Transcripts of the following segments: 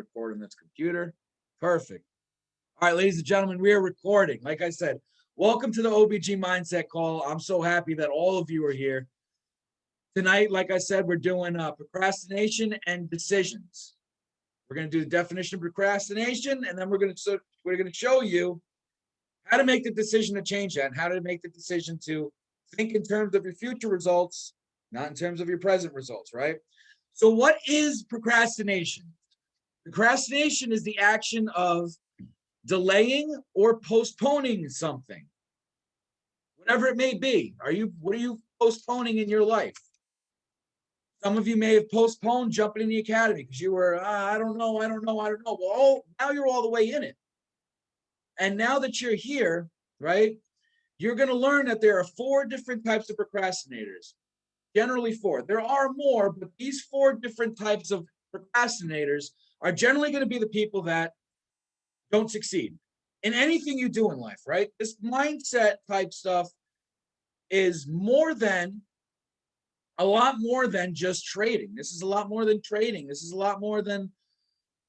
record on this computer. Perfect. All right, ladies and gentlemen, we are recording. Like I said, welcome to the OBG Mindset Call. I'm so happy that all of you are here. Tonight, like I said, we're doing procrastination and decisions. We're going to do the definition of procrastination, and then we're going to show you how to make the decision to change that and how to make the decision to think in terms of your future results, not in terms of your present results, right? So what is procrastination? Procrastination is the action of delaying or postponing something, whatever it may be. What are you postponing in your life? Some of you may have postponed jumping in the academy because you were, I don't know. Well, now you're all the way in it. And now that you're here, right, you're going to learn that there are 4 different types of procrastinators. Generally 4. There are more, but these 4 different types of procrastinators are generally going to be the people that don't succeed in anything you do in life, right? This mindset type stuff is a lot more than just trading. This is a lot more than trading. This is a lot more than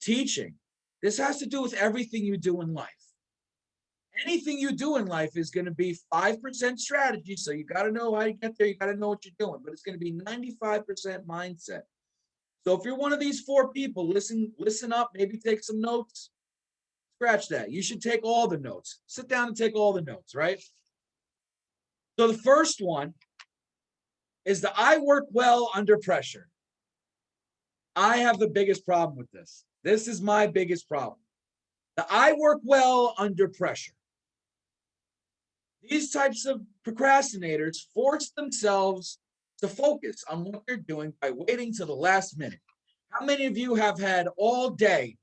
teaching. This has to do with everything you do in life. Anything you do in life is going to be 5% strategy. So you got to know how to get there. You got to know what you're doing, but it's going to be 95% mindset. So if you're one of these 4 people, listen up, maybe take some notes. Scratch that. You should take all the notes. Sit down and take all the notes, right? So the first one is the I work well under pressure. I have the biggest problem with this. This is my biggest problem. The I work well under pressure. These types of procrastinators force themselves to focus on what they're doing by waiting till the last minute. How many of you have had all day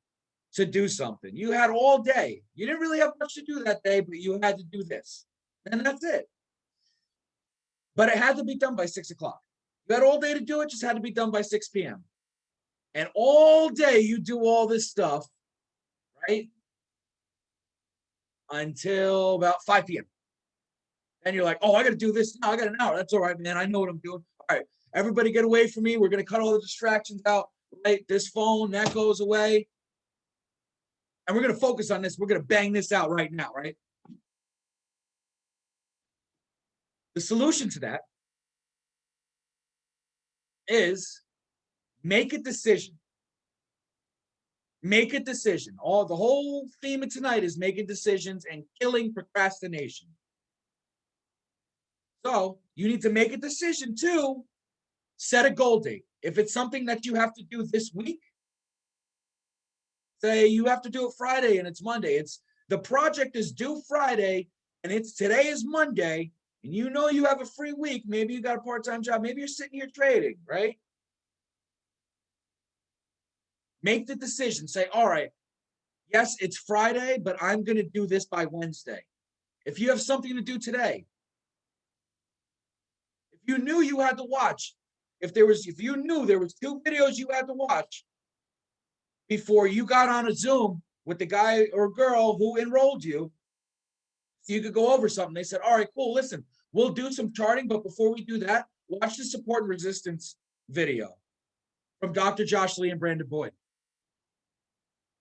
to do something? You had all day. You didn't really have much to do that day, but you had to do this. And that's it. But it had to be done by 6 o'clock. You had all day to do it, just had to be done by 6 p.m. And all day you do all this stuff, right? Until about 5 p.m. And you're like, oh, I got to do this now. I got an hour. That's all right, man. I know what I'm doing. All right, everybody get away from me. We're going to cut all the distractions out, right? This phone, that goes away. And we're going to focus on this. We're going to bang this out right now, right? The solution to that is make a decision. Make a decision. The whole theme of tonight is making decisions and killing procrastination. So you need to make a decision to set a goal date. If it's something that you have to do this week, say you have to do it Friday and it's Monday. The project is due Friday and today is Monday, and you know you have a free week. Maybe you got a part-time job. Maybe you're sitting here trading, right? Make the decision. Say, all right, yes, it's Friday, but I'm going to do this by Wednesday. If you have something to do today, if you knew you had to watch, if you knew there was 2 videos you had to watch before you got on a Zoom with the guy or girl who enrolled you, so you could go over something. They said, all right, cool, listen, we'll do some charting, but before we do that, watch the support and resistance video from Dr. Josh Lee and Brandon Boyd.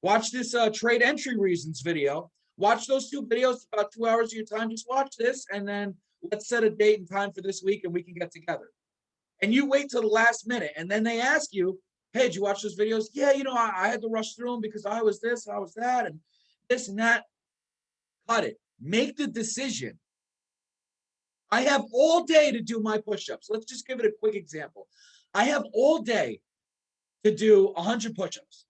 Watch this trade entry reasons video. Watch those 2 videos, about 2 hours of your time. Just watch this, and then let's set a date and time for this week, and we can get together. And you wait till the last minute, and then they ask you, hey, did you watch those videos? Yeah, I had to rush through them because I was this, I was that, and this and that. Cut it. Make the decision. I have all day to do my push-ups. Let's just give it a quick example. I have all day to do 100 push-ups.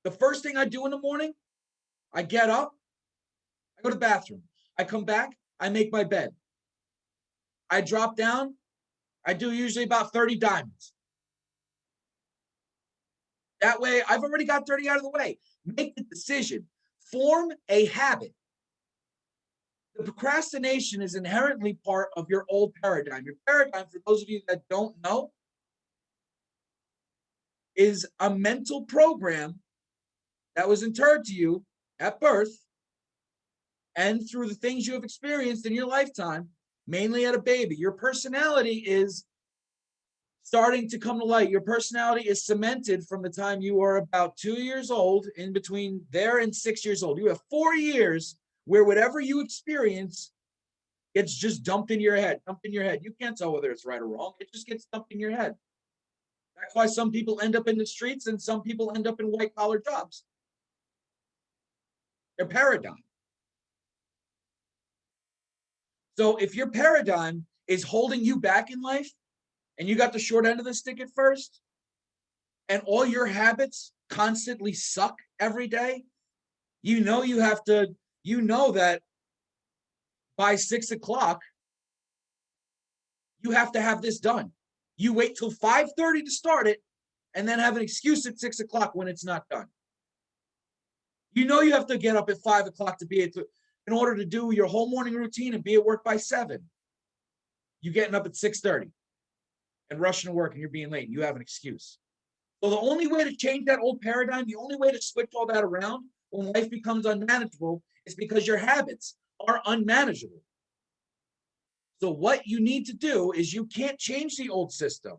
The first thing I do in the morning, I get up, I go to the bathroom. I come back, I make my bed. I drop down, I do usually about 30 diamonds. That way, I've already got 30 out of the way. Make the decision. Form a habit. The procrastination is inherently part of your old paradigm. Your paradigm, for those of you that don't know, is a mental program that was interred to you at birth and through the things you have experienced in your lifetime, mainly at a baby. Your personality is starting to come to light. Your personality is cemented from the time you are about 2 years old, in between there and 6 years old. You have 4 years where whatever you experience, it's just dumped in your head, You can't tell whether it's right or wrong. It just gets dumped in your head. That's why some people end up in the streets and some people end up in white collar jobs. Their paradigm. So if your paradigm is holding you back in life and you got the short end of the stick at first, and all your habits constantly suck every day, you know that by 6 o'clock, you have to have this done. You wait till 5:30 to start it and then have an excuse at 6 o'clock when it's not done. You know you have to get up at 5 o'clock to be able to, in order to do your whole morning routine and be at work by 7. You're getting up at 6:30 and rushing to work and you're being late. You have an excuse. So the only way to change that old paradigm, the only way to switch all that around when life becomes unmanageable is because your habits are unmanageable. So what you need to do is, you can't change the old system.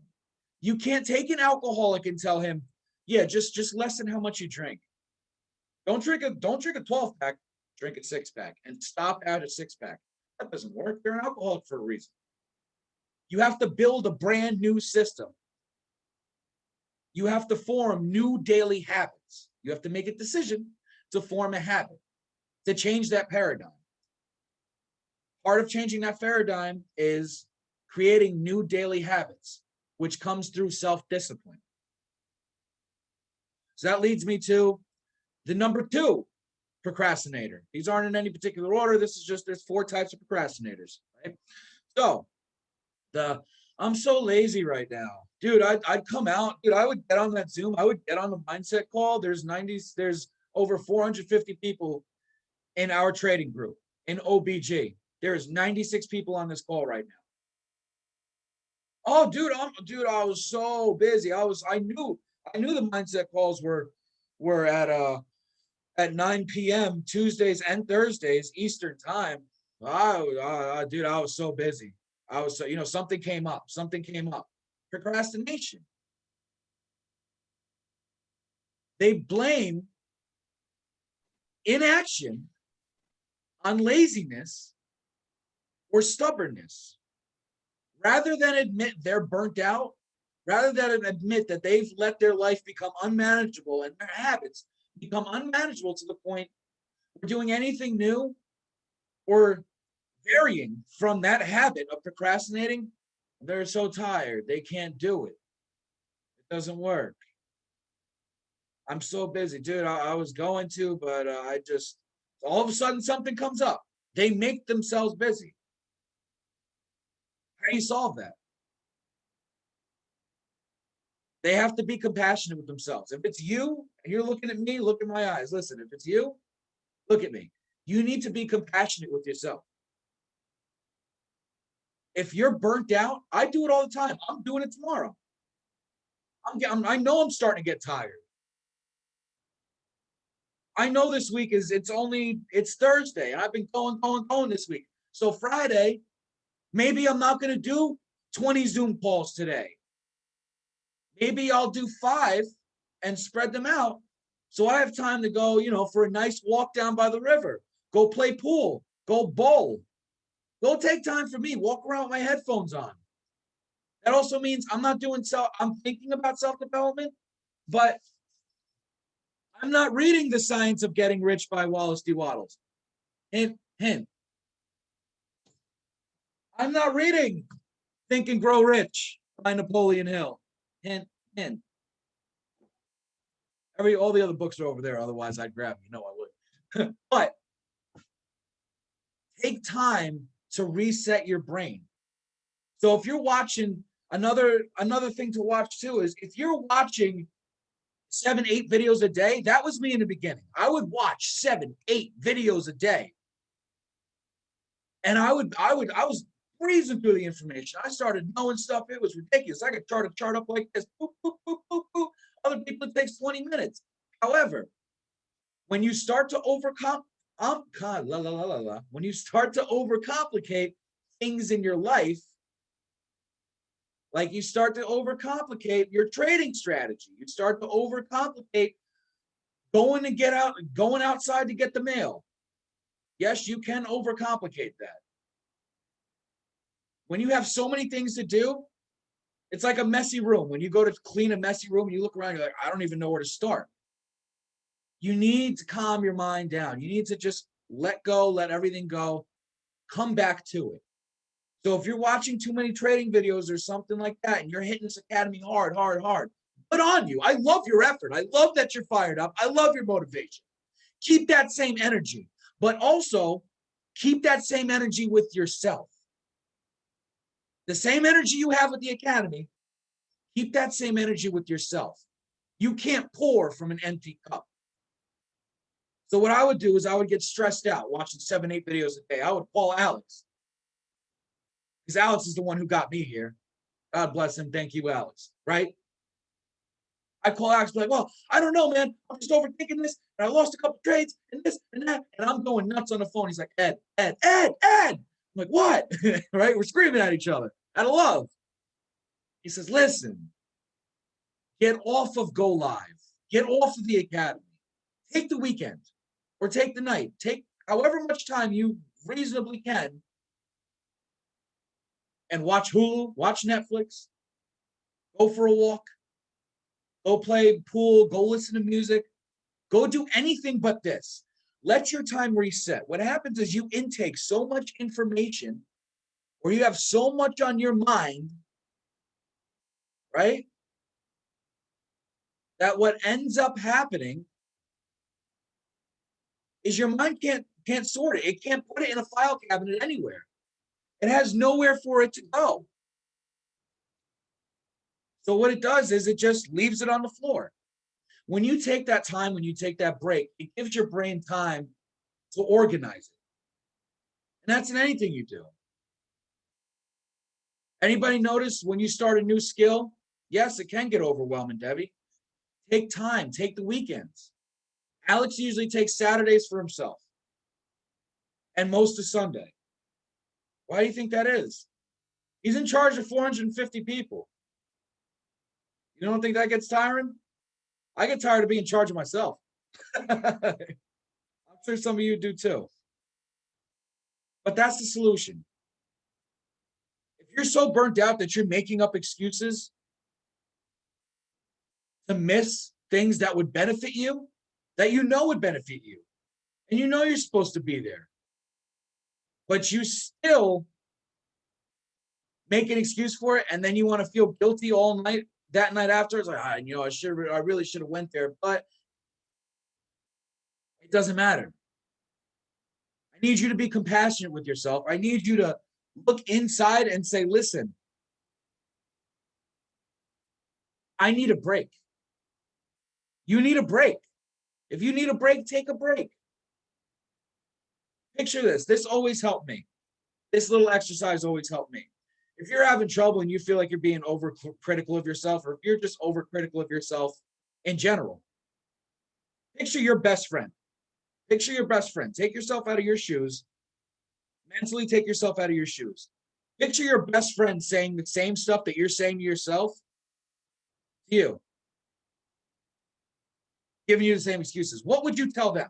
You can't take an alcoholic and tell him, yeah, just lessen how much you drink. Don't drink a 12-pack, drink a 6-pack, and stop at a 6-pack. That doesn't work. You're an alcoholic for a reason. You have to build a brand new system. You have to form new daily habits. You have to make a decision to form a habit, to change that paradigm. Part of changing that paradigm is creating new daily habits, which comes through self-discipline. So that leads me to the number 2 procrastinator. These aren't in any particular order. This is just, there's 4 types of procrastinators, right? So I'm so lazy right now. Dude, I'd come out, dude, I would get on that Zoom, I would get on the mindset call. There's over 450 people in our trading group in OBG. There's 96 people on this call right now. Oh, dude, I was so busy. I knew the mindset calls were at 9 p.m. Tuesdays and Thursdays Eastern time. Dude, I was so busy. I was so, something came up. Procrastination. They blame inaction on laziness or stubbornness. Rather than admit they're burnt out, rather than admit that they've let their life become unmanageable and their habits become unmanageable to the point where doing anything new or varying from that habit of procrastinating, they're so tired, they can't do it. It doesn't work. I'm so busy, dude. I was going to, but all of a sudden something comes up. They make themselves busy. How do you solve that? They have to be compassionate with themselves. If it's you, and you're looking at me, look in my eyes. Listen, if it's you, look at me. You need to be compassionate with yourself. If you're burnt out, I do it all the time. I'm doing it tomorrow. I know I'm starting to get tired. I know this week it's Thursday, and I've been going this week. So Friday, maybe I'm not going to do 20 Zoom calls today. Maybe I'll do 5 and spread them out. So I have time to go, for a nice walk down by the river, go play pool, go bowl, go take time for me, walk around with my headphones on. That also means I'm thinking about self-development, but I'm not reading The Science of Getting Rich by Wallace D. Wattles. Hint, hint. I'm not reading Think and Grow Rich by Napoleon Hill. Hint, hint. All the other books are over there. Otherwise, I'd grab them. I would. But take time to reset your brain. So if you're watching, another thing to watch too is, if you're watching 7, 8 videos a day, that was me in the beginning. I would watch 7, 8 videos a day. And I was breezing through the information. I started knowing stuff. It was ridiculous. I could chart a chart up like this. Boop, boop, boop, boop, boop. Other people, it takes 20 minutes. However, when you start to when you start to overcomplicate things in your life, Like you start to overcomplicate your trading strategy. You start to overcomplicate going outside to get the mail. Yes, you can overcomplicate that. When you have so many things to do, it's like a messy room. When you go to clean a messy room, you look around, you're like, I don't even know where to start. You need to calm your mind down. You need to just let go, let everything go, come back to it. So if you're watching too many trading videos or something like that, and you're hitting this academy hard, good on you. I love your effort. I love that you're fired up. I love your motivation. Keep that same energy, but also keep that same energy with yourself. The same energy you have with the academy, keep that same energy with yourself. You can't pour from an empty cup. So what I would do is I would get stressed out watching 7, 8 videos a day. I would call Alex, because Alex is the one who got me here. God bless him. Thank you, Alex. Right? I call Alex, like, well, I don't know, man. I'm just overthinking this, and I lost a couple trades, and this and that, and I'm going nuts on the phone. He's like, Ed. I'm like, what? Right? We're screaming at each other out of love. He says, listen, get off of Go Live. Get off of the academy. Take the weekend or take the night. Take however much time you reasonably can and watch Hulu, watch Netflix, go for a walk, go play pool, go listen to music, go do anything but this. Let your time reset. What happens is you intake so much information, or you have so much on your mind, right? That what ends up happening is your mind can't sort it. It can't put it in a file cabinet anywhere. It has nowhere for it to go. So what it does is it just leaves it on the floor. When you take that time, when you take that break, it gives your brain time to organize it. And that's in anything you do. Anybody notice when you start a new skill? Yes, it can get overwhelming, Debbie. Take time, take the weekends. Alex usually takes Saturdays for himself and most of Sunday. Why do you think that is? He's in charge of 450 people. You don't think that gets tiring? I get tired of being in charge of myself. I'm sure some of you do too. But that's the solution. If you're so burnt out that you're making up excuses to miss things that would benefit you, that you know would benefit you, and you know you're supposed to be there, but you still make an excuse for it, and then you want to feel guilty all night, that night after, it's like, I really should have went there, but it doesn't matter. I need you to be compassionate with yourself. I need you to look inside and say, listen, I need a break. You need a break. If you need a break, take a break. Picture this. This always helped me. This little exercise always helped me. If you're having trouble and you feel like you're being overcritical of yourself, or if you're just overcritical of yourself in general, picture your best friend. Picture your best friend. Take yourself out of your shoes. Mentally take yourself out of your shoes. Picture your best friend saying the same stuff that you're saying to yourself to you, giving you the same excuses. What would you tell them?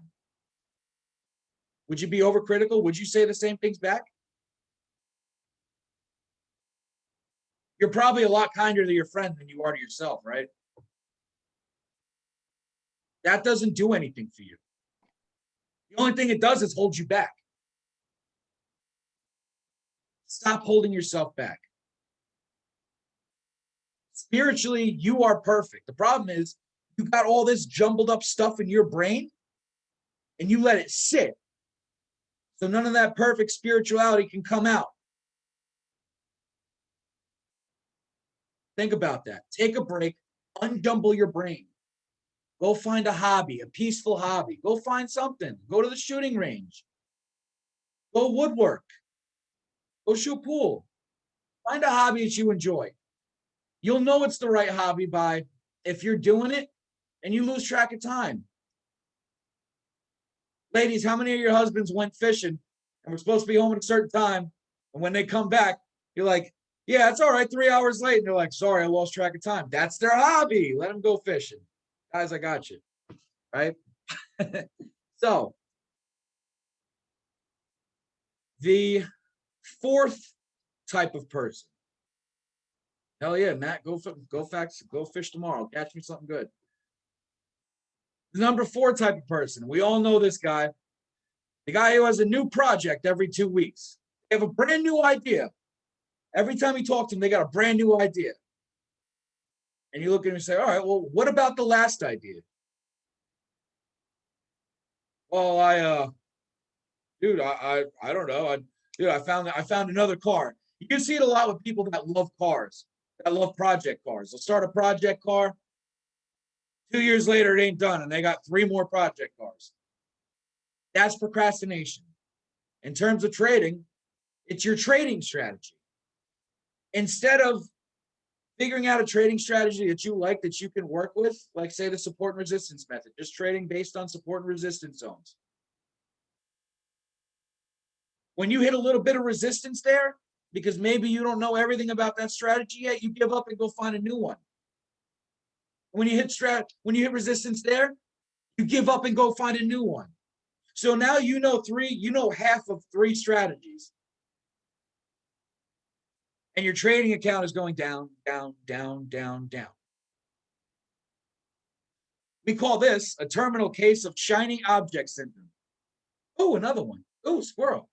Would you be overcritical? Would you say the same things back? You're probably a lot kinder to your friend than you are to yourself, right? That doesn't do anything for you. The only thing it does is hold you back. Stop holding yourself back. Spiritually, you are perfect. The problem is you got all this jumbled up stuff in your brain and you let it sit. So none of that perfect spirituality can come out. Think about that. Take a break, unjumble your brain. Go find a hobby, a peaceful hobby. Go find something. Go to the shooting range. Go woodwork. Go shoot pool. Find a hobby that you enjoy. You'll know it's the right hobby by if you're doing it and you lose track of time. Ladies, how many of your husbands went fishing and were supposed to be home at a certain time, and when they come back, you're like, Yeah, it's all right. 3 hours late. And they're like, sorry, I lost track of time. That's their hobby. Let them go fishing. Guys, I got you. Right? So the fourth type of person. Hell yeah, Matt, go fish tomorrow. Catch me something good. The number four type of person. We all know this guy. The guy who has a new project every 2 weeks. They have a brand new idea. Every time you talk to them, they got a brand new idea. And you look at him and say, all right, well, what about the last idea? Well, I don't know. I found another car. You can see it a lot with people that love cars, that love project cars. They'll start a project car. 2 years later, it ain't done, and they got 3 more project cars. That's procrastination. In terms of trading, it's your trading strategy. Instead of figuring out a trading strategy that you like, that you can work with, like say the support and resistance method, just trading based on support and resistance zones. When you hit a little bit of resistance there, because maybe you don't know everything about that strategy yet, you give up and go find a new one. When you hit resistance there, you give up and go find a new one. So now you know half of 3 strategies. And your trading account is going down, down, down, down, down. We call this a terminal case of shiny object syndrome. Oh, another one. Oh, squirrel.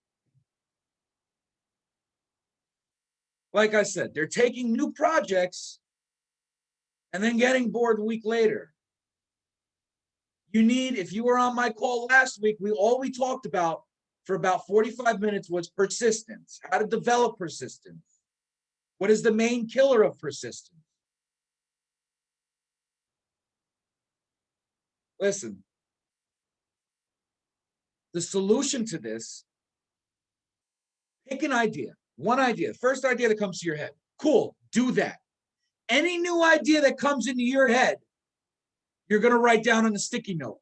Like I said, they're taking new projects and then getting bored a week later. If you were on my call last week, all we talked about for about 45 minutes was persistence, how to develop persistence. What is the main killer of persistence? Listen, the solution to this, pick an idea, one idea, first idea that comes to your head. Cool, do that. Any new idea that comes into your head, you're going to write down on a sticky note.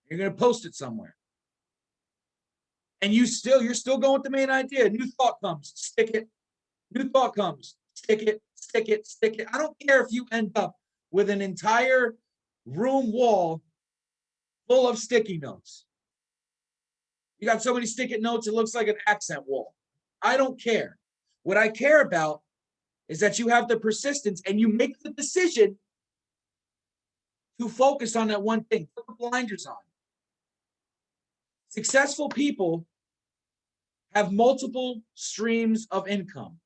You're going to post it somewhere. And you're still going with the main idea. New thought comes, stick it. New thought comes, stick it, stick it, stick it. I don't care if you end up with an entire room wall full of sticky notes. You got so many sticky notes, it looks like an accent wall. I don't care. What I care about is that you have the persistence and you make the decision to focus on that one thing. Put the blinders on. Successful people have multiple streams of income.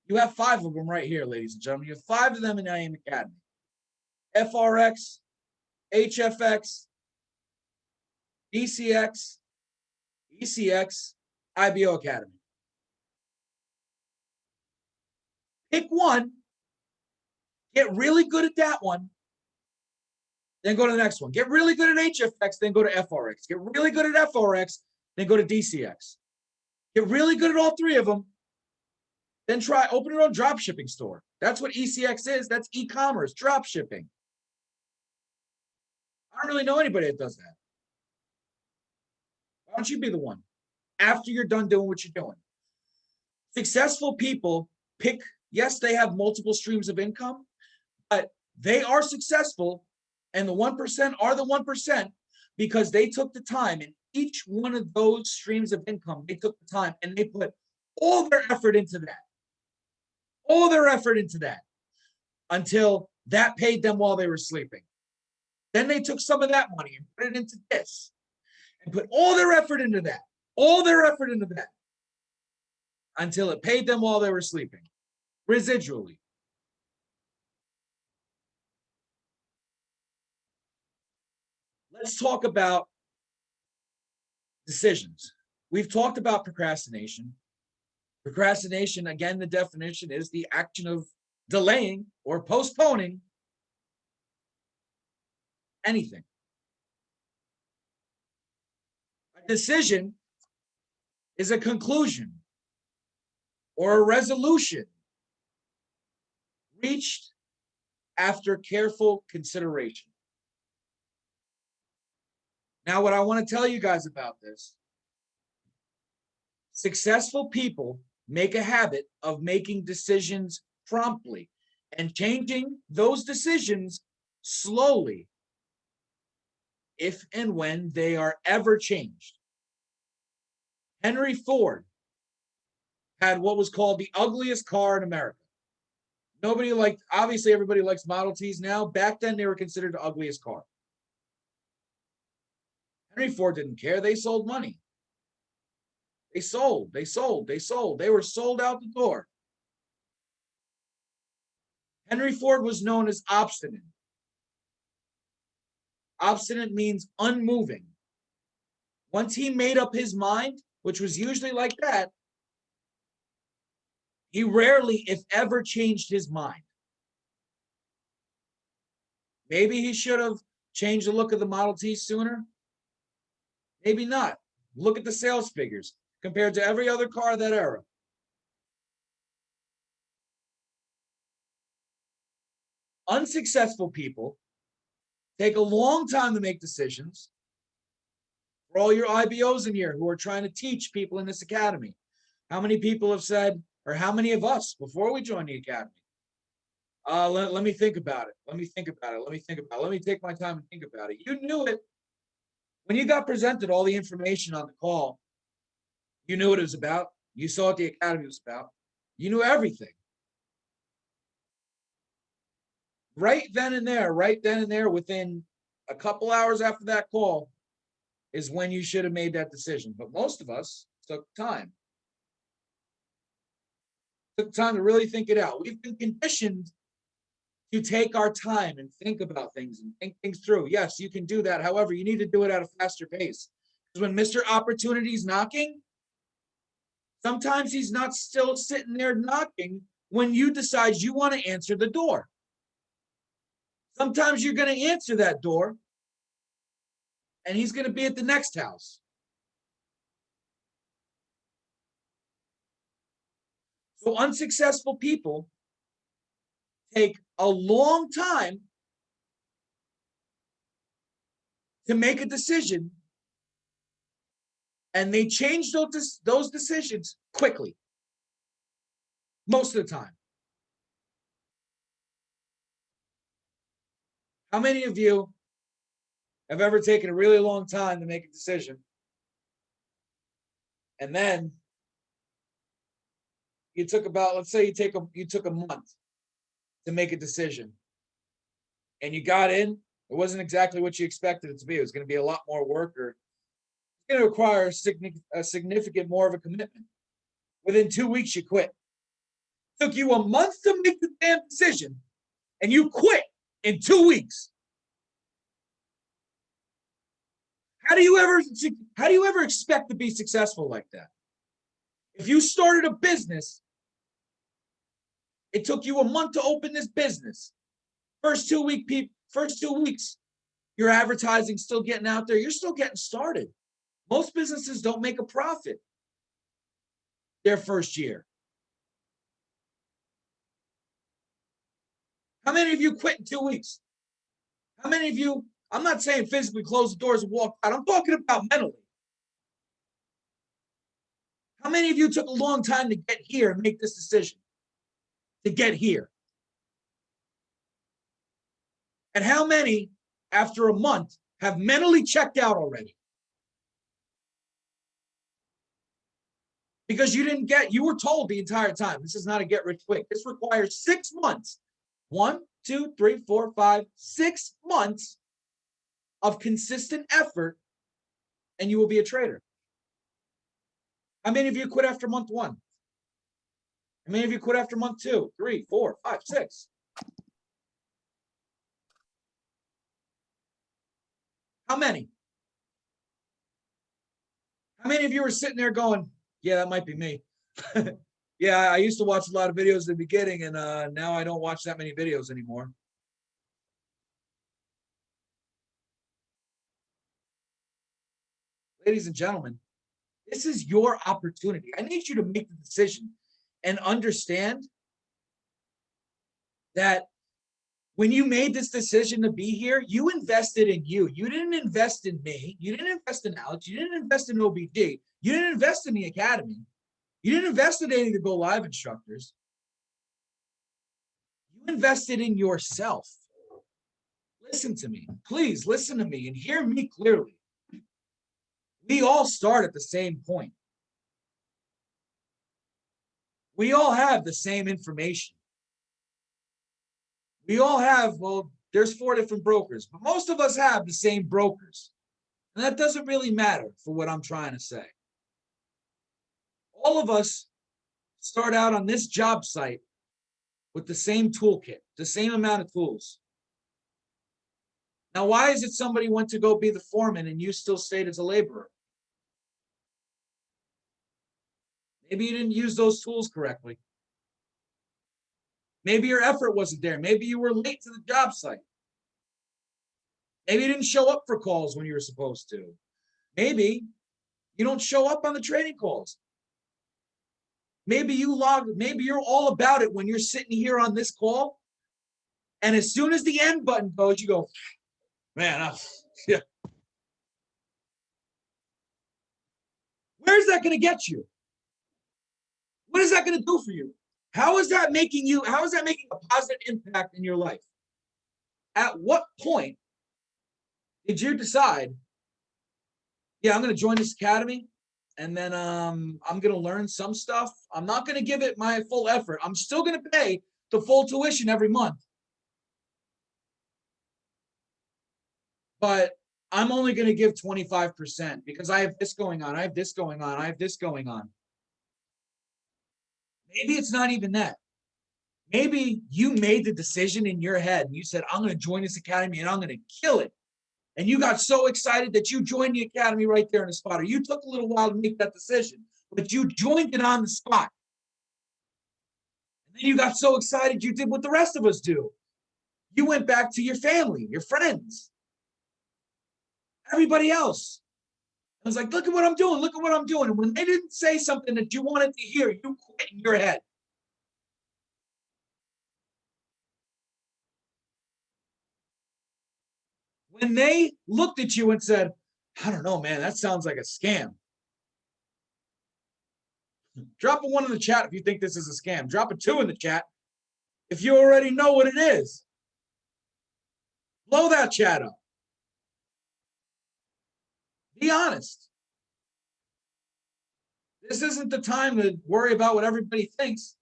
You have 5 of them right here, ladies and gentlemen. You have 5 of them in IAM Academy. FRX, HFX, DCX, ECX, IBO Academy. Pick one, get really good at that one, then go to the next one. Get really good at HFX, then go to FRX. Get really good at FRX, then go to DCX. Get really good at all 3 of them, then open your own drop shipping store. That's what ECX is. That's e-commerce, drop shipping. I don't really know anybody that does that. Why don't you be the one after you're done doing what you're doing? Successful people yes, they have multiple streams of income, but they are successful, and the 1% are the 1% because they took the time in each one of those streams of income. They took the time and they put all their effort into that. All their effort into that until that paid them while they were sleeping. Then they took some of that money and put it into this and put all their effort into that, until it paid them while they were sleeping, residually. Let's talk about decisions. We've talked about procrastination. Procrastination, again, the definition is the action of delaying or postponing anything. A decision is a conclusion or a resolution reached after careful consideration. Now, what I want to tell you guys about this, successful people make a habit of making decisions promptly and changing those decisions slowly if and when they are ever changed. Henry Ford had what was called the ugliest car in America. Nobody liked, obviously everybody likes Model Ts now. Back then they were considered the ugliest car. Henry Ford didn't care. They sold money. They sold. They were sold out the door. Henry Ford was known as obstinate. Obstinate means unmoving. Once he made up his mind, which was usually like that, he rarely, if ever, changed his mind. Maybe he should have changed the look of the Model T sooner. Maybe not. Look at the sales figures compared to every other car of that era. Unsuccessful people take a long time to make decisions. For all your IBOs in here who are trying to teach people in this academy, how many people have said, or how many of us before we joined the academy, let me think about it. Let me take my time and think about it. You knew it. When you got presented all the information on the call, you knew what it was about. You saw what the academy was about. You knew everything. Right then and there, within a couple hours after that call, is when you should have made that decision. But most of us took time. Took time to really think it out. We've been conditioned to take our time and think about things and think things through. Yes, you can do that. However, you need to do it at a faster pace. Because when Mr. Opportunity's knocking, sometimes he's not still sitting there knocking when you decide you want to answer the door. Sometimes you're going to answer that door and he's going to be at the next house. So unsuccessful people take a long time to make a decision, and they change those decisions quickly, most of the time. How many of you have ever taken a really long time to make a decision, and then you took about, let's say you took a month to make a decision, and you got in, it wasn't exactly what you expected it to be. It was going to be a lot more work, or it's going to require a significant more of a commitment. Within 2 weeks, you quit. It took you a month to make the damn decision, and you quit in 2 weeks. How do you ever expect to be successful like that? If you started a business, it took you a month to open this business. First 2 weeks, your advertising still getting out there. You're still getting started. Most businesses don't make a profit their first year. How many of you quit in 2 weeks? How many of you, I'm not saying physically close the doors and walk out. I'm talking about mentally. How many of you took a long time to get here and make this decision? To get here? And how many, after a month, have mentally checked out already? Because you were told the entire time, this is not a get rich quick. This requires 6 months. 1, 2, 3, 4, 5, 6 months of consistent effort, and you will be a trader. How many of you quit after month 1? How many of you quit after month 2, 3, 4, 5, 6? How many? How many of you are sitting there going, yeah, that might be me. Yeah, I used to watch a lot of videos in the beginning, and now I don't watch that many videos anymore. Ladies and gentlemen, this is your opportunity. I need you to make the decision and understand that when you made this decision to be here, you invested in you. You didn't invest in me. You didn't invest in Alex. You didn't invest in OBG. You didn't invest in the academy. You didn't invest in any of the Go Live instructors. You invested in yourself. Listen to me. Please listen to me and hear me clearly. We all start at the same point. We all have the same information. We all have, well, there's 4 different brokers, but most of us have the same brokers. And that doesn't really matter for what I'm trying to say. All of us start out on this job site with the same toolkit, the same amount of tools. Now, why is it somebody went to go be the foreman and you still stayed as a laborer? Maybe you didn't use those tools correctly. Maybe your effort wasn't there. Maybe you were late to the job site. Maybe you didn't show up for calls when you were supposed to. Maybe you don't show up on the training calls. Maybe you're all about it when you're sitting here on this call. And as soon as the end button goes, you go, man, yeah. Where's that going to get you? What is that going to do for you? How is that making a positive impact in your life? At what point did you decide, yeah, I'm going to join this academy and then I'm going to learn some stuff. I'm not going to give it my full effort. I'm still going to pay the full tuition every month. But I'm only going to give 25% because I have this going on. I have this going on. I have this going on. Maybe it's not even that. Maybe you made the decision in your head and you said, I'm going to join this academy and I'm going to kill it. And you got so excited that you joined the academy right there in the spot. Or you took a little while to make that decision, but you joined it on the spot. And then you got so excited you did what the rest of us do. You went back to your family, your friends, everybody else. I was like, look at what I'm doing. Look at what I'm doing. And when they didn't say something that you wanted to hear, you quit in your head. When they looked at you and said, I don't know, man, that sounds like a scam. Drop a 1 in the chat if you think this is a scam. Drop a 2 in the chat if you already know what it is. Blow that chat up. Be honest. This isn't the time to worry about what everybody thinks.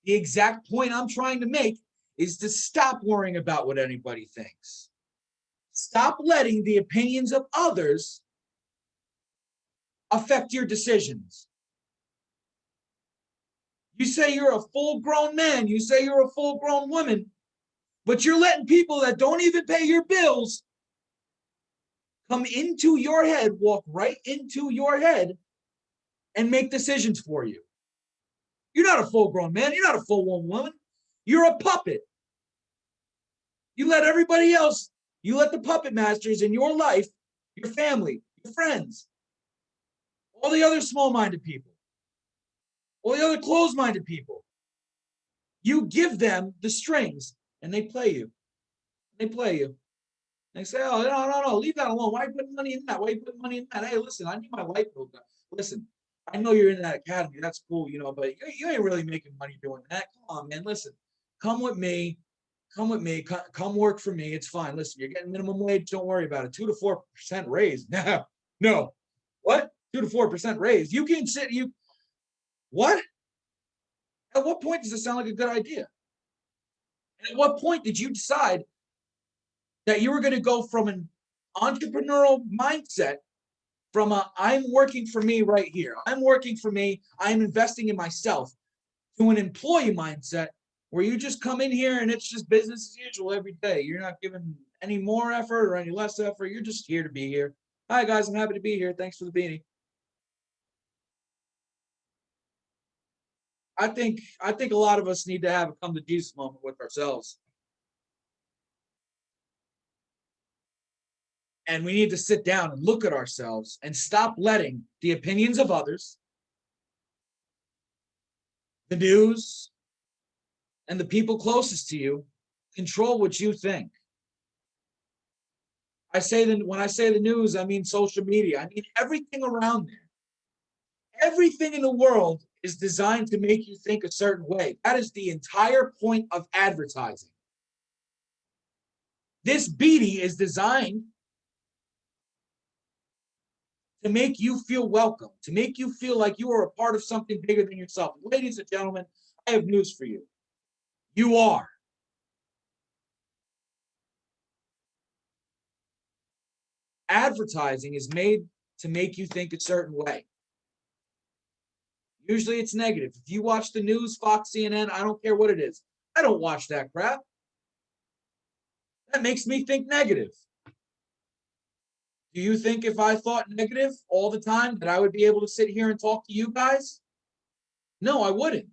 The exact point I'm trying to make is to stop worrying about what anybody thinks. Stop letting the opinions of others affect your decisions. You say you're a full-grown man, you say you're a full-grown woman, but you're letting people that don't even pay your bills come into your head, walk right into your head, and make decisions for you. You're not a full-grown man. You're not a full-grown woman. You're a puppet. You let everybody else, you let the puppet masters in your life, your family, your friends, all the other small-minded people, all the other closed-minded people, you give them the strings and they play you. They play you. They say, oh, no, leave that alone. Why are you putting money in that? Why are you putting money in that? Hey, listen, I need my light bill done. Listen, I know you're in that academy. That's cool, but you ain't really making money doing that. Come on, man. Listen, come with me. Come with me. Come work for me. It's fine. Listen, you're getting minimum wage. Don't worry about it. 2 to 4% raise. No. What? 2 to 4% raise. You can sit. What? At what point does it sound like a good idea? At what point did you decide that you were going to go from an entrepreneurial mindset, from I'm working for me right here, I'm working for me, I'm investing in myself, to an employee mindset where you just come in here and it's just business as usual every day. You're not giving any more effort or any less effort. You're just here to be here. Hi, guys. I'm happy to be here. Thanks for the beanie. I think a lot of us need to have a come to Jesus moment with ourselves. And we need to sit down and look at ourselves and stop letting the opinions of others, the news, and the people closest to you control what you think. When I say the news, I mean social media. I mean everything around there. Everything in the world is designed to make you think a certain way. That is the entire point of advertising. This beanie is designed to make you feel welcome, to make you feel like you are a part of something bigger than yourself. Ladies and gentlemen, I have news for you. You are. Advertising is made to make you think a certain way. Usually it's negative. If you watch the news, Fox, CNN, I don't care what it is. I don't watch that crap. That makes me think negative. Do you think if I thought negative all the time that I would be able to sit here and talk to you guys? No, I wouldn't.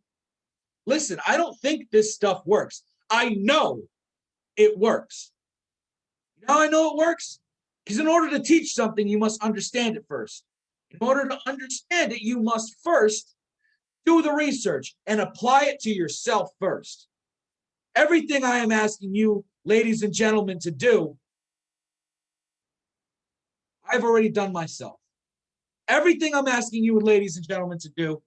Listen, I don't think this stuff works. I know it works. You know how I know it works? Because in order to teach something, you must understand it first. In order to understand it, you must first do the research and apply it to yourself first. Everything I am asking you, ladies and gentlemen, to do, I've already done myself. Everything I'm asking you, ladies and gentlemen, to do,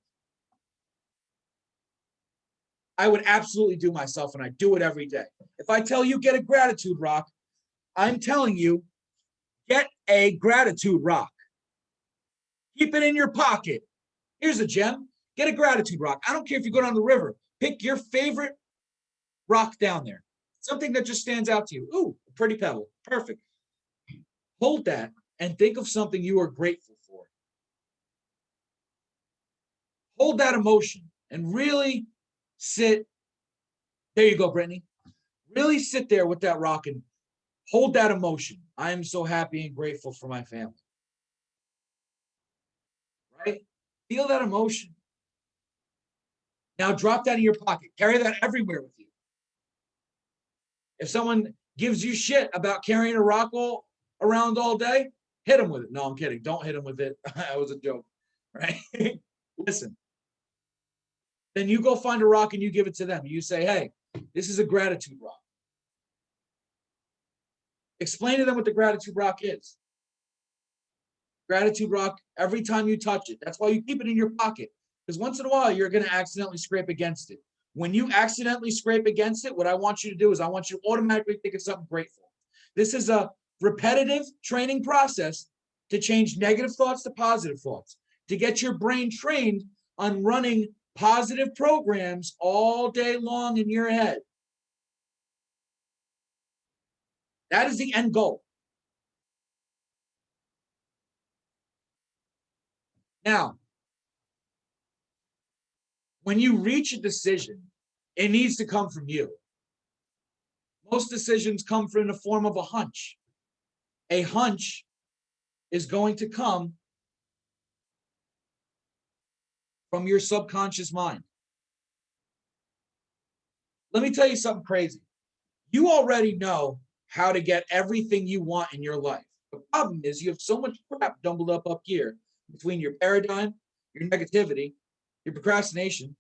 I would absolutely do myself, and I do it every day. If I tell you get a gratitude rock, I'm telling you get a gratitude rock. Keep it in your pocket. Here's a gem. Get a gratitude rock. I don't care if you go down the river. Pick your favorite rock down there. Something that just stands out to you. Ooh, a pretty pebble. Perfect. Hold that and think of something you are grateful for. Hold that emotion and really sit. There you go, Brittany. Really sit there with that rock and hold that emotion. I am so happy and grateful for my family. Right? Feel that emotion. Now drop that in your pocket. Carry that everywhere with you. If someone gives you shit about carrying a rock around all day, hit them with it. No, I'm kidding. Don't hit them with it. That was a joke, right? Listen. Then you go find a rock and you give it to them. You say, hey, this is a gratitude rock. Explain to them what the gratitude rock is. Gratitude rock, every time you touch it. That's why you keep it in your pocket. Because once in a while, you're going to accidentally scrape against it. When you accidentally scrape against it, what I want you to do is I want you to automatically think of something grateful. This is a repetitive training process to change negative thoughts to positive thoughts, to get your brain trained on running positive programs all day long in your head. That is the end goal. Now, when you reach a decision, it needs to come from you. Most decisions come from the form of a hunch. A hunch is going to come from your subconscious mind. Let me tell you something crazy. You already know how to get everything you want in your life. The problem is you have so much crap jumbled up here between your paradigm, your negativity, your procrastination,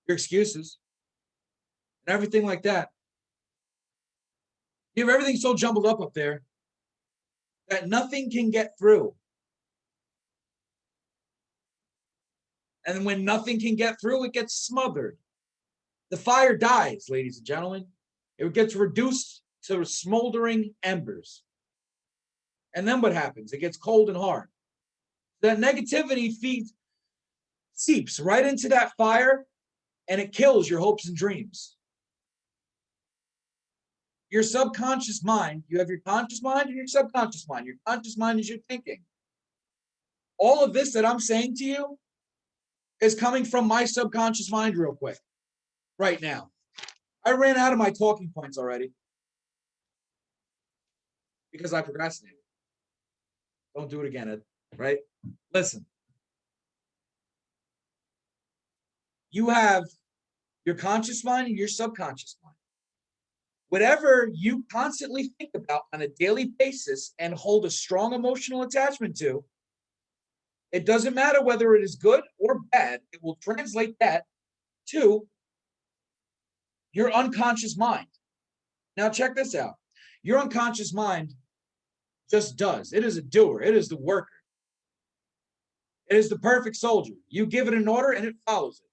your excuses, and everything like that. You have everything so jumbled up there that nothing can get through. And when nothing can get through, it gets smothered. The fire dies, ladies and gentlemen. It gets reduced to smoldering embers. And then what happens? It gets cold and hard. That negativity seeps right into that fire, and it kills your hopes and dreams. Your subconscious mind, you have your conscious mind and your subconscious mind. Your conscious mind is your thinking. All of this that I'm saying to you is coming from my subconscious mind real quick, right now. I ran out of my talking points already because I procrastinated. Don't do it again, Ed, right? Listen. You have your conscious mind and your subconscious mind. Whatever you constantly think about on a daily basis and hold a strong emotional attachment to, it doesn't matter whether it is good or bad, it will translate that to your unconscious mind. Now, check this out. Your unconscious mind just does. It is a doer. It is the worker. It is the perfect soldier. You give it an order and it follows it.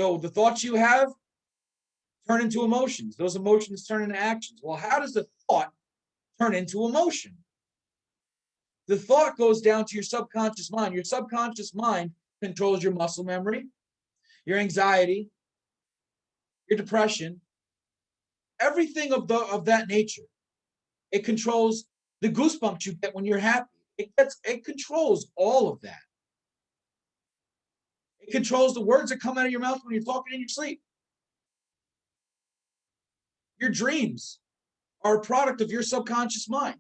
So the thoughts you have turn into emotions. Those emotions turn into actions. Well, how does the thought turn into emotion? The thought goes down to your subconscious mind. Your subconscious mind controls your muscle memory, your anxiety, your depression, everything of that nature. It controls the goosebumps you get when you're happy. It controls all of that. It controls the words that come out of your mouth when you're talking in your sleep. Your dreams are a product of your subconscious mind.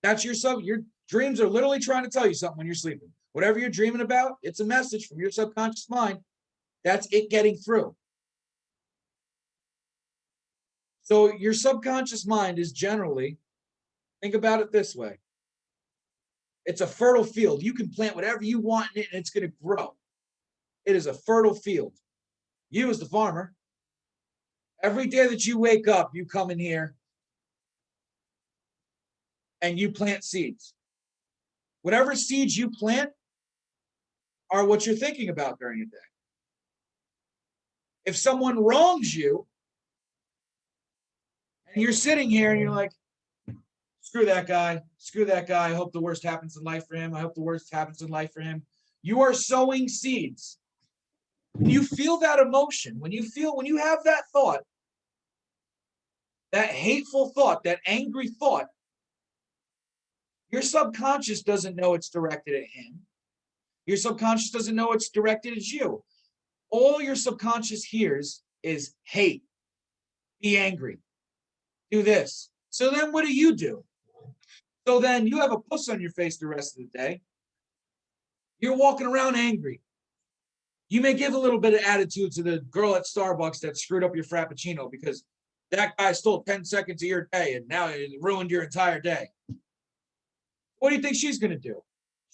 Your dreams are literally trying to tell you something when you're sleeping. Whatever you're dreaming about, it's a message from your subconscious mind. That's it getting through. So your subconscious mind is generally, think about it this way. It's a fertile field. You can plant whatever you want in it and it's going to grow. It is a fertile field. You as the farmer, every day that you wake up, you come in here and you plant seeds. Whatever seeds you plant are what you're thinking about during the day. If someone wrongs you and you're sitting here and you're like, screw that guy, I hope the worst happens in life for him. I hope the worst happens in life for him. You are sowing seeds. When you feel that emotion, when you have that thought, that hateful thought, that angry thought, your subconscious doesn't know it's directed at him. Your subconscious doesn't know it's directed at you. All your subconscious hears is hate, be angry, do this. So then what do? So then you have a puss on your face the rest of the day. You're walking around angry. You may give a little bit of attitude to the girl at Starbucks that screwed up your Frappuccino because that guy stole 10 seconds of your day and now it ruined your entire day. What do you think she's going to do?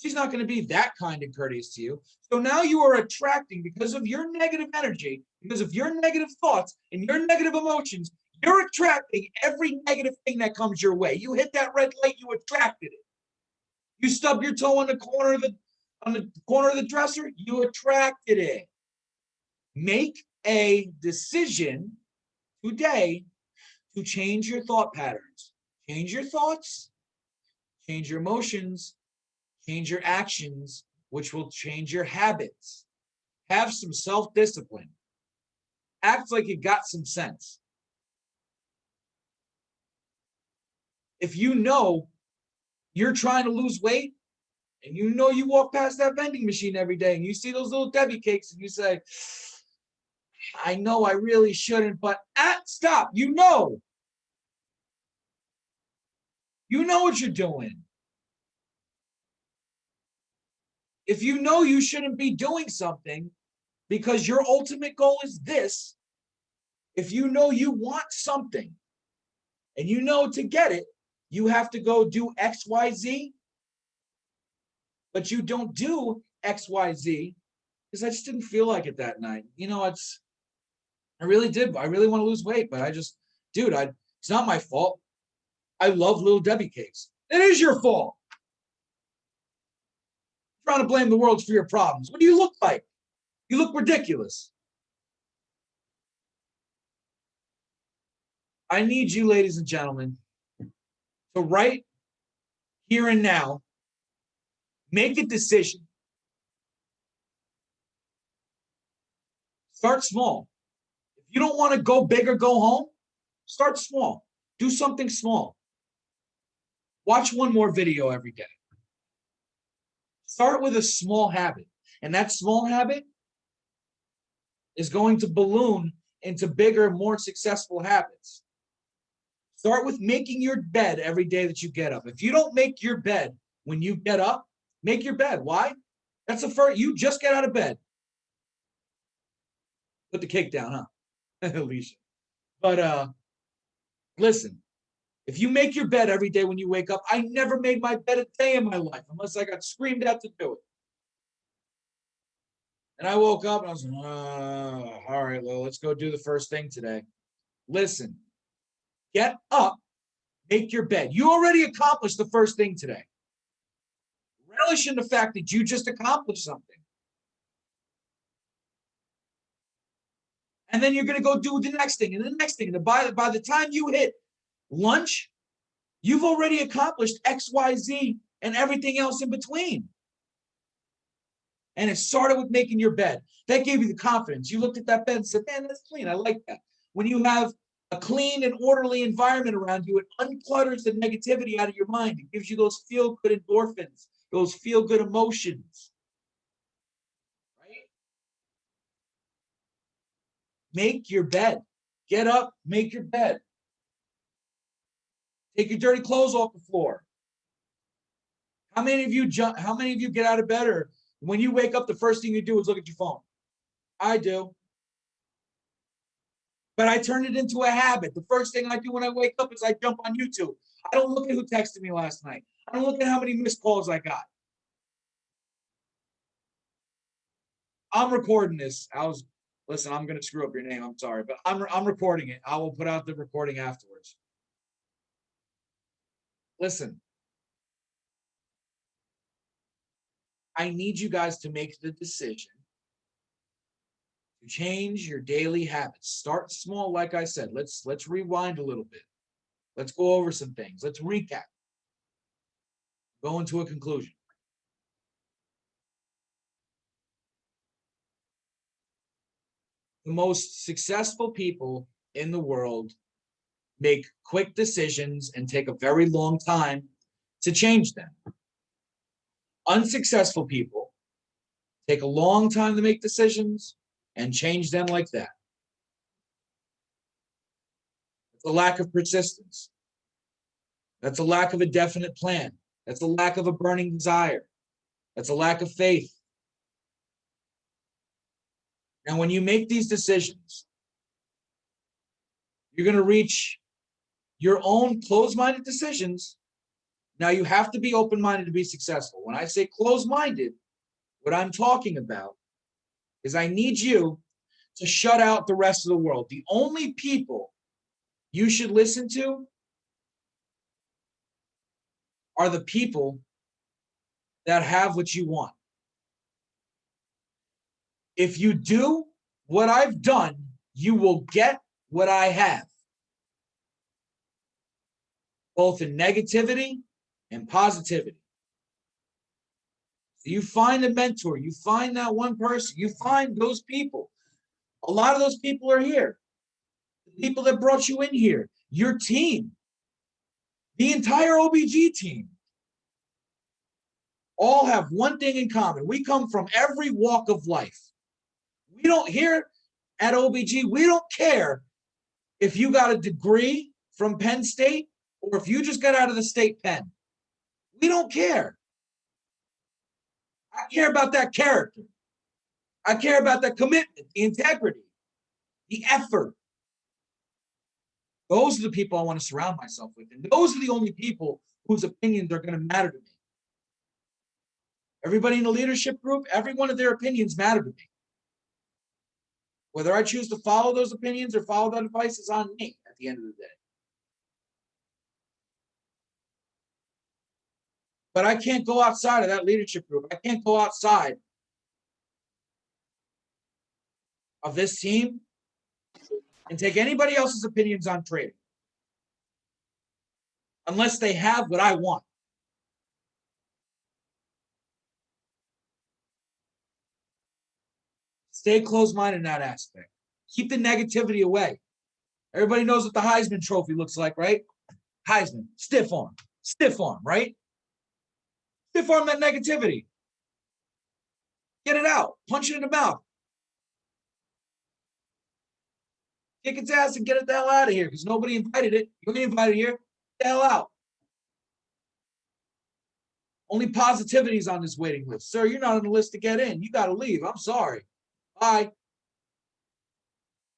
She's not going to be that kind and courteous to you. So now you are attracting, because of your negative energy, because of your negative thoughts and your negative emotions, you're attracting every negative thing that comes your way. You hit that red light, you attracted it. You stub your toe on the corner of the dresser, you attracted it. Make a decision today to change your thought patterns. Change your thoughts, change your emotions, change your actions, which will change your habits. Have some self-discipline. Act like you got some sense. If you know you're trying to lose weight and you know you walk past that vending machine every day and you see those little Debbie cakes and you say, I know I really shouldn't, but stop. You know what you're doing. If you know you shouldn't be doing something because your ultimate goal is this, if you know you want something and you know to get it, you have to go do X, Y, Z, but you don't do X, Y, Z because I just didn't feel like it that night. I really did. I really want to lose weight, but it's not my fault. I love little Debbie cakes. It is your fault. You're trying to blame the world for your problems. What do you look like? You look ridiculous. I need you, ladies and gentlemen, to right here and now, make a decision. Start small. If you don't want to go big or go home, start small. Do something small. Watch one more video every day. Start with a small habit. And that small habit is going to balloon into bigger, more successful habits. Start with making your bed every day that you get up. If you don't make your bed when you get up, make your bed. Why? That's the first. You just get out of bed. Put the cake down, huh? Alicia. But listen, if you make your bed every day when you wake up, I never made my bed a day in my life unless I got screamed at to do it. And I woke up and I was like, all right, well, let's go do the first thing today. Listen, get up, Make your bed. You already accomplished the first thing today. Relish in the fact that you just accomplished something. And then you're going to go do the next thing and the next thing. And by the time you hit lunch, you've already accomplished X, Y, Z, and everything else in between. And it started with making your bed. That gave you the confidence. You looked at that bed and said, man, that's clean. I like that. When you have a clean and orderly environment around you, it unclutters the negativity out of your mind. It gives you those feel-good endorphins, those feel-good emotions. Right? Make your bed. Get up, make your bed. Take your dirty clothes off the floor. How many of you get out of bed, or when you wake up, the first thing you do is look at your phone? I do. But I turned it into a habit. The first thing I do when I wake up is I jump on YouTube. I don't look at who texted me last night. I don't look at how many missed calls I got. I'm recording this. Listen, I'm going to screw up your name. I'm sorry, but I'm recording it. I will put out the recording afterwards. Listen, I need you guys to make the decision to change your daily habits. Start small, like I said. Let's rewind a little bit. Let's go over some things. Let's recap. Go into a conclusion. The most successful people in the world make quick decisions and take a very long time to change them. Unsuccessful people take a long time to make decisions and change them like that. It's a lack of persistence. That's a lack of a definite plan. That's a lack of a burning desire. That's a lack of faith. And when you make these decisions, you're going to reach your own closed-minded decisions. Now, you have to be open-minded to be successful. When I say closed-minded, what I'm talking about is I need you to shut out the rest of the world. The only people you should listen to are the people that have what you want. If you do what I've done, you will get what I have, both in negativity and positivity. So you find a mentor, you find that one person, you find those people. A lot of those people are here. The people that brought you in here, your team, the entire OBG team, all have one thing in common. We come from every walk of life. We don't, here at OBG, we don't care if you got a degree from Penn State or if you just got out of the state pen. We don't care. I care about that character. I care about that commitment, the integrity, the effort. Those are the people I want to surround myself with. And those are the only people whose opinions are going to matter to me. Everybody in the leadership group, every one of their opinions matter to me. Whether I choose to follow those opinions or follow that advice is on me at the end of the day. But I can't go outside of that leadership group. I can't go outside of this team and take anybody else's opinions on trading unless they have what I want. Stay closed-minded in that aspect. Keep the negativity away. Everybody knows what the Heisman Trophy looks like, right? Heisman, stiff arm, right? Stiff arm that negativity. Get it out. Punch it in the mouth. Kick its ass and get it the hell out of here because nobody invited it. You ain't invited here. Get the hell out. Only positivity's on this waiting list. Sir, you're not on the list to get in. You got to leave. I'm sorry. Bye.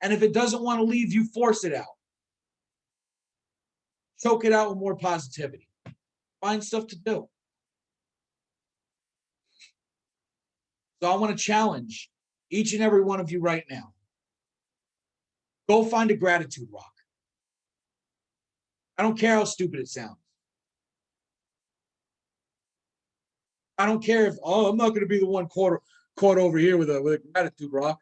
And if it doesn't want to leave, you force it out. Choke it out with more positivity. Find stuff to do. So I want to challenge each and every one of you right now. Go find a gratitude rock. I don't care how stupid it sounds. I don't care if, oh, I'm not going to be the one caught over here with a gratitude rock.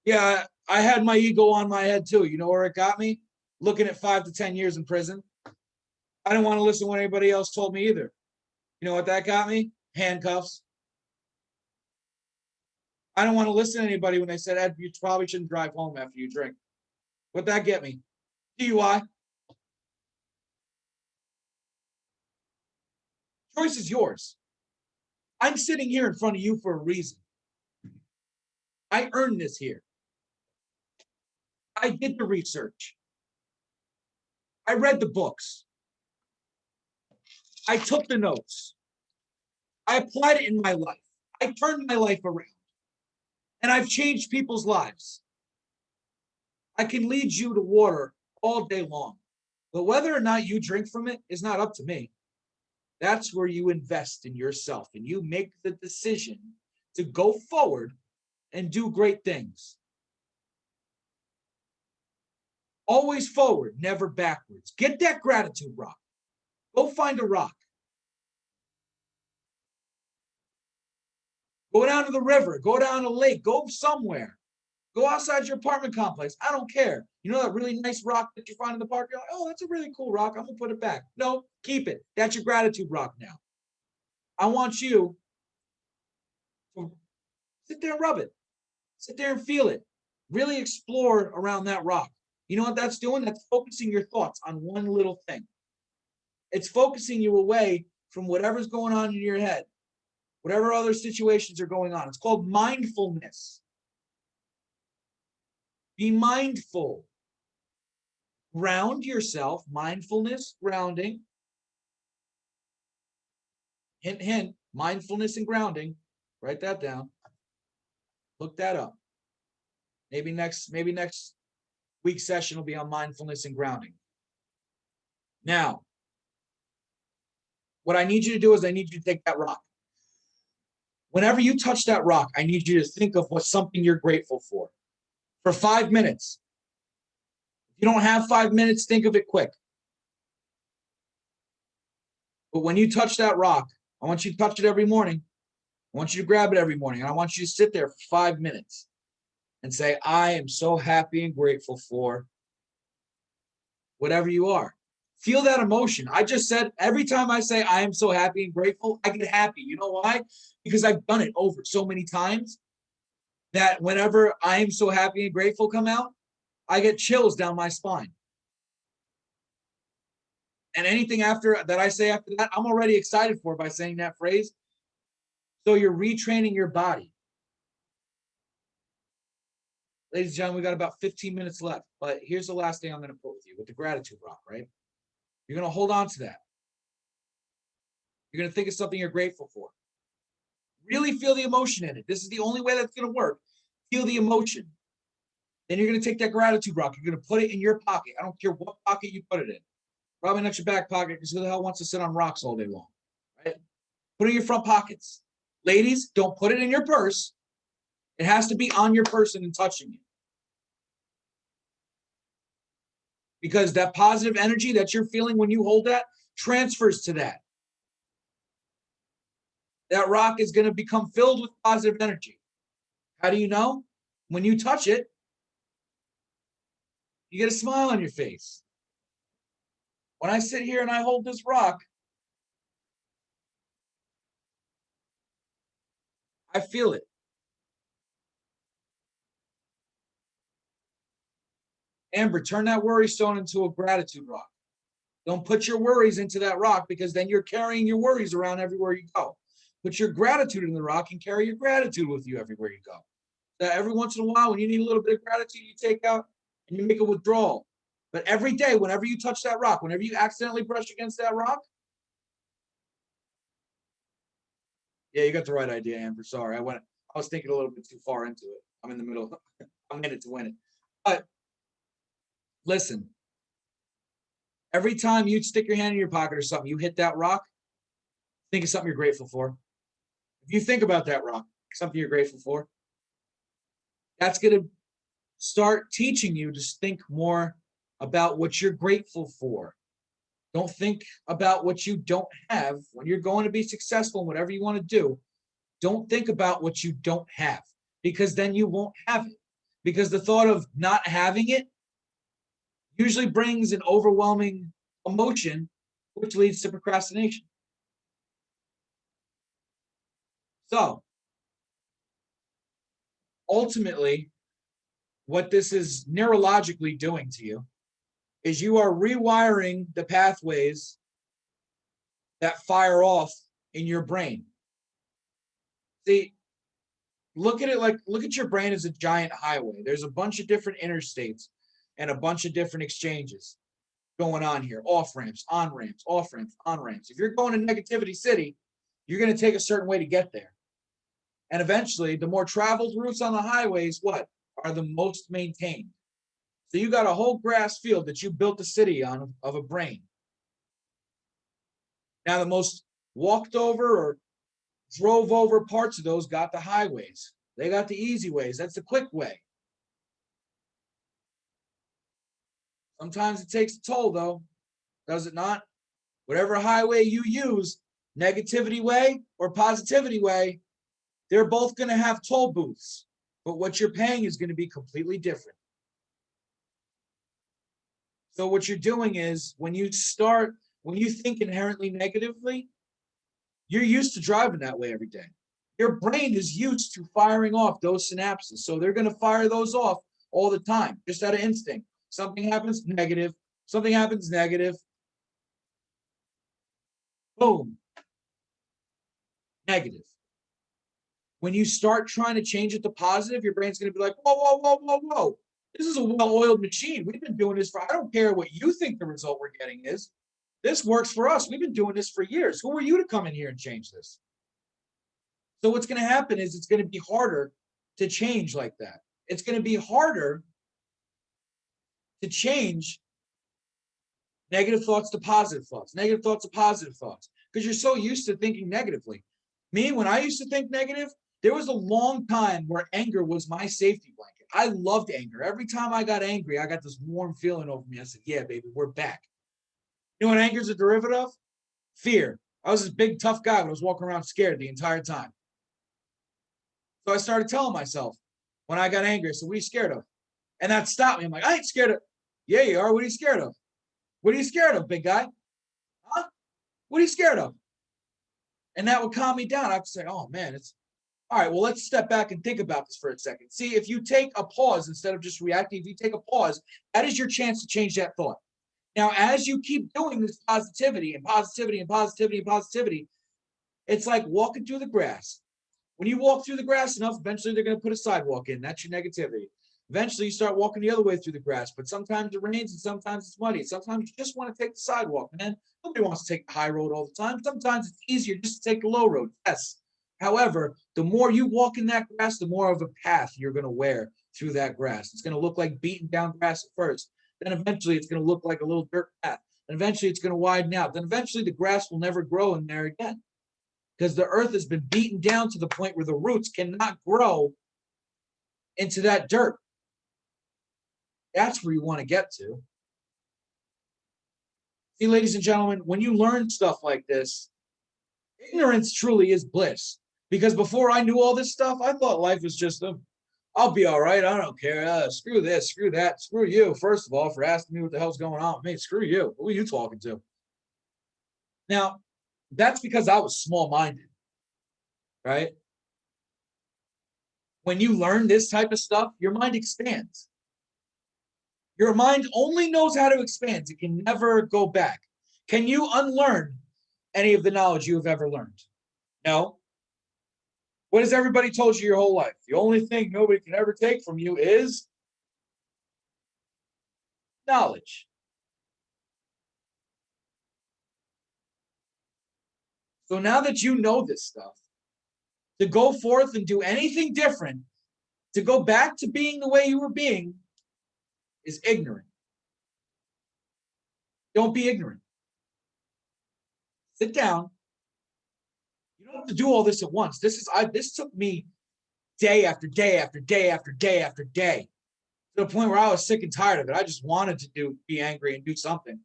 Yeah, I had my ego on my head too. You know where it got me? Looking at 5 to 10 years in prison. I didn't want to listen to what anybody else told me either. You know what that got me? Handcuffs. I don't want to listen to anybody when they said, Ed, you probably shouldn't drive home after you drink. What'd that get me? DUI. Choice is yours. I'm sitting here in front of you for a reason. I earned this here. I did the research. I read the books. I took the notes. I applied it in my life. I turned my life around. And I've changed people's lives. I can lead you to water all day long. But whether or not you drink from it is not up to me. That's where you invest in yourself and you make the decision to go forward and do great things. Always forward, never backwards. Get that gratitude rock. Go find a rock. Go down to the river. Go down to the lake. Go somewhere. Go outside your apartment complex. I don't care. You know that really nice rock that you find in the park? You're like, oh, that's a really cool rock. I'm going to put it back. No, keep it. That's your gratitude rock now. I want you to sit there and rub it. Sit there and feel it. Really explore around that rock. You know what that's doing? That's focusing your thoughts on one little thing. It's focusing you away from whatever's going on in your head, whatever other situations are going on. It's called mindfulness. Be mindful. Ground yourself. Mindfulness, grounding. Hint, hint. Mindfulness and grounding. Write that down. Look that up. Maybe next week's session will be on mindfulness and grounding. Now, what I need you to do is I need you to take that rock. Whenever you touch that rock, I need you to think of what's something you're grateful for 5 minutes. If you don't have 5 minutes, think of it quick. But when you touch that rock, I want you to touch it every morning. I want you to grab it every morning. And I want you to sit there for 5 minutes and say, I am so happy and grateful for whatever you are. Feel that emotion. I just said every time I say I am so happy and grateful, I get happy. You know why? Because I've done it over so many times that whenever I am so happy and grateful come out, I get chills down my spine. And anything after that I say after that, I'm already excited for by saying that phrase. So you're retraining your body. Ladies and gentlemen, we got about 15 minutes left, but here's the last thing I'm going to put with you with the gratitude rock, right? You're going to hold on to that. You're going to think of something you're grateful for. Really feel the emotion in it. This is the only way that's going to work. Feel the emotion. Then you're going to take that gratitude rock. You're going to put it in your pocket. I don't care what pocket you put it in. Probably not your back pocket because who the hell wants to sit on rocks all day long, right? Put it in your front pockets. Ladies, don't put it in your purse. It has to be on your person and touching you. Because that positive energy that you're feeling when you hold that transfers to that. That rock is going to become filled with positive energy. How do you know? When you touch it, you get a smile on your face. When I sit here and I hold this rock, I feel it. Amber, turn that worry stone into a gratitude rock. Don't put your worries into that rock because then you're carrying your worries around everywhere you go. Put your gratitude in the rock and carry your gratitude with you everywhere you go. So every once in a while, when you need a little bit of gratitude, you take out and you make a withdrawal. But every day, whenever you touch that rock, whenever you accidentally brush against that rock, yeah, you got the right idea, Amber. Sorry, I was thinking a little bit too far into it. I'm in the middle. I'm in it to win it. But listen, every time you stick your hand in your pocket or something, you hit that rock, think of something you're grateful for. If you think about that rock, something you're grateful for, that's going to start teaching you to think more about what you're grateful for. Don't think about what you don't have. When you're going to be successful in whatever you want to do, don't think about what you don't have, because then you won't have it. Because the thought of not having it usually brings an overwhelming emotion, which leads to procrastination. So ultimately, what this is neurologically doing to you is you are rewiring the pathways that fire off in your brain. See, look at your brain as a giant highway. There's a bunch of different interstates and a bunch of different exchanges going on here. Off ramps, on ramps, off ramps, on ramps. If you're going to negativity city, you're going to take a certain way to get there. And eventually, the more traveled routes on the highways, what are the most maintained? So you got a whole grass field that you built a city on of a brain. Now, the most walked over or drove over parts of those got the highways. They got the easy ways. That's the quick way. Sometimes it takes a toll, though, does it not? Whatever highway you use, negativity way or positivity way, they're both going to have toll booths, but what you're paying is going to be completely different. So what you're doing is when you think inherently negatively, you're used to driving that way every day. Your brain is used to firing off those synapses. So they're going to fire those off all the time, just out of instinct. Something happens, negative. Something happens, negative. Boom. Negative. When you start trying to change it to positive, your brain's going to be like, whoa, whoa, whoa, whoa, whoa. This is a well-oiled machine. We've been doing this I don't care what you think the result we're getting is. This works for us. We've been doing this for years. Who are you to come in here and change this? So what's going to happen is it's going to be harder to change like that. It's going to be harder to change negative thoughts to positive thoughts, negative thoughts to positive thoughts, because you're so used to thinking negatively. Me, when I used to think negative, there was a long time where anger was my safety blanket. I loved anger. Every time I got angry, I got this warm feeling over me. I said, yeah, baby, we're back. You know what anger is a derivative of? Fear. I was this big, tough guy, but I was walking around scared the entire time. So I started telling myself, when I got angry, I said, what are you scared of? And that stopped me. I'm like, I ain't scared of. Yeah, you are. What are you scared of? What are you scared of, big guy? Huh? What are you scared of? And that would calm me down. I'd say, oh, man, it's all right. Well, let's step back and think about this for a second. See, if you take a pause instead of just reacting, if you take a pause, that is your chance to change that thought. Now, as you keep doing this positivity and positivity and positivity and positivity, it's like walking through the grass. When you walk through the grass enough, eventually they're going to put a sidewalk in. That's your negativity. Eventually, you start walking the other way through the grass, but sometimes it rains and sometimes it's muddy. Sometimes you just want to take the sidewalk, man. Nobody wants to take the high road all the time. Sometimes it's easier just to take the low road. Yes. However, the more you walk in that grass, the more of a path you're going to wear through that grass. It's going to look like beaten down grass at first. Then eventually it's going to look like a little dirt path. And eventually it's going to widen out. Then eventually the grass will never grow in there again, because the earth has been beaten down to the point where the roots cannot grow into that dirt. That's where you want to get to. See, ladies and gentlemen, when you learn stuff like this, ignorance truly is bliss. Because before I knew all this stuff, I thought life was just, I'll be all right. I don't care. Screw this, screw that, screw you, first of all, for asking me what the hell's going on with me. Screw you. Who are you talking to? Now, that's because I was small-minded, right? When you learn this type of stuff, your mind expands. Your mind only knows how to expand. It can never go back. Can you unlearn any of the knowledge you have ever learned? No. What has everybody told you your whole life? The only thing nobody can ever take from you is knowledge. So now that you know this stuff, to go forth and do anything different, to go back to being the way you were being, is ignorant. Don't be ignorant. Sit down. You don't have to do all this at once. This took me day after day after day after day after day, to the point where I was sick and tired of it. I just wanted to be angry and do something.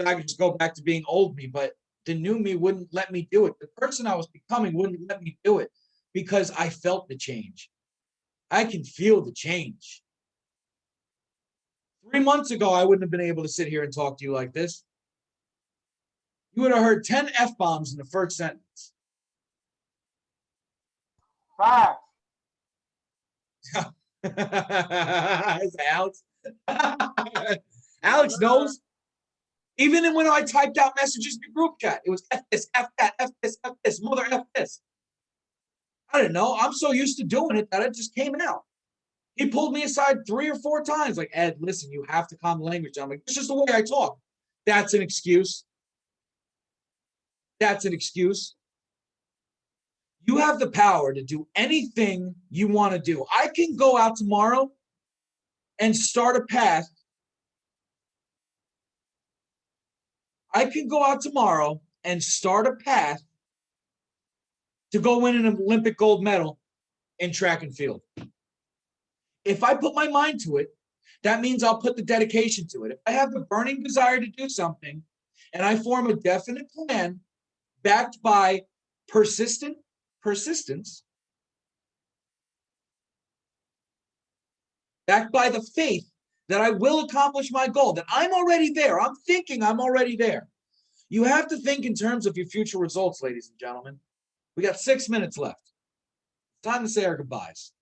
I could just go back to being old me, but the new me wouldn't let me do it. The person I was becoming wouldn't let me do it because I felt the change. I can feel the change. 3 months ago, I wouldn't have been able to sit here and talk to you like this. You would have heard 10 F-bombs in the first sentence. Facts. Is Alex? Alex knows. Even when I typed out messages in the group chat, it was F this, F that, F this, mother F this. I didn't know. I'm so used to doing it that it just came out. He pulled me aside 3 or 4 times, like, Ed, listen, you have to calm the language down. I'm like, it's just the way I talk. That's an excuse. That's an excuse. You have the power to do anything you want to do. I can go out tomorrow and start a path. I can go out tomorrow and start a path to go win an Olympic gold medal in track and field. If I put my mind to it, that means I'll put the dedication to it. If I have the burning desire to do something and I form a definite plan backed by persistence, backed by the faith that I will accomplish my goal, that I'm already there. I'm thinking I'm already there. You have to think in terms of your future results, ladies and gentlemen. We got 6 minutes left. It's time to say our goodbyes.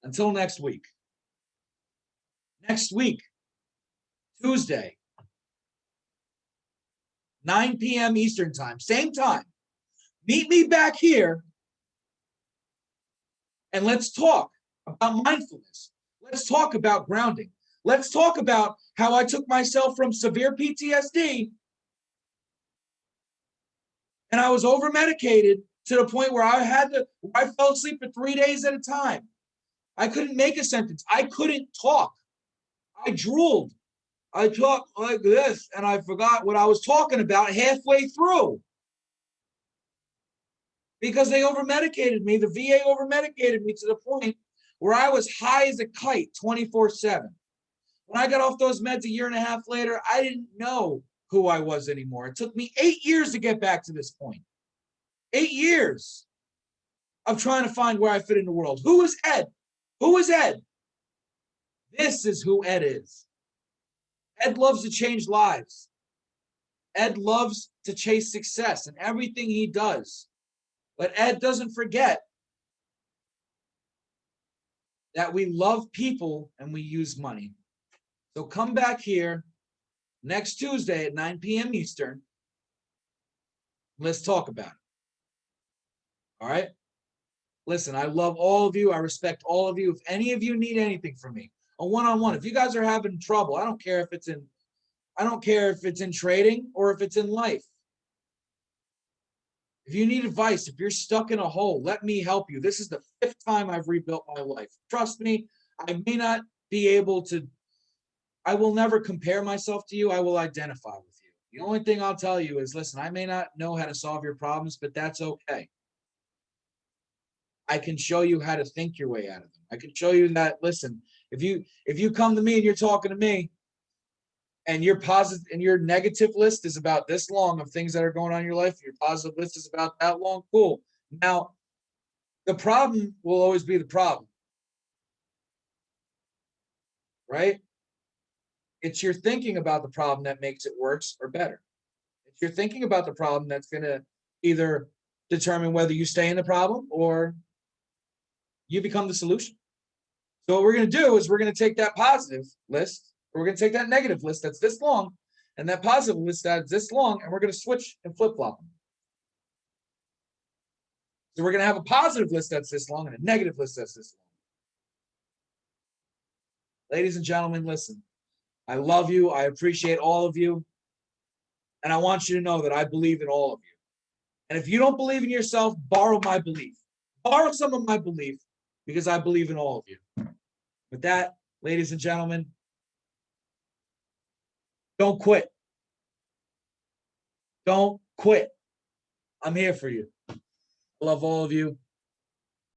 Until next week. Next week, Tuesday, 9 p.m. Eastern time, same time. Meet me back here and let's talk about mindfulness. Let's talk about grounding. Let's talk about how I took myself from severe PTSD and I was over medicated to the point where I fell asleep for 3 days at a time. I couldn't make a sentence. I couldn't talk. I drooled. I talked like this and I forgot what I was talking about halfway through because they over-medicated me. The VA over-medicated me to the point where I was high as a kite 24/7. When I got off those meds a year and a half later, I didn't know who I was anymore. It took me 8 years to get back to this point. 8 years of trying to find where I fit in the world. Who is Ed? Who is Ed? This is who Ed is. Ed loves to change lives. Ed loves to chase success in everything he does. But Ed doesn't forget that we love people and we use money. So come back here next Tuesday at 9 p.m. Eastern. Let's talk about it. All right? Listen, I love all of you. I respect all of you. If any of you need anything from me, a one-on-one, if you guys are having trouble, I don't care if it's in trading or if it's in life. If you need advice, if you're stuck in a hole, let me help you. This is the 5th time I've rebuilt my life. Trust me, I may not be able to, I will never compare myself to you. I will identify with you. The only thing I'll tell you is, listen, I may not know how to solve your problems, but that's okay. I can show you how to think your way out of them. I can show you that, listen, if you come to me and you're talking to me and your positive and your negative list is about this long of things that are going on in your life, your positive list is about that long, cool. Now, the problem will always be the problem, right? It's your thinking about the problem that makes it worse or better. It's your thinking about the problem that's going to either determine whether you stay in the problem or you become the solution. So what we're going to do is we're going to take that positive list, or we're going to take that negative list that's this long, and that positive list that's this long, and we're going to switch and flip-flop them. So we're going to have a positive list that's this long and a negative list that's this long. Ladies and gentlemen, listen, I love you. I appreciate all of you. And I want you to know that I believe in all of you. And if you don't believe in yourself, borrow my belief. Borrow some of my belief, because I believe in all of you. With that, ladies and gentlemen, don't quit. Don't quit. I'm here for you. I love all of you.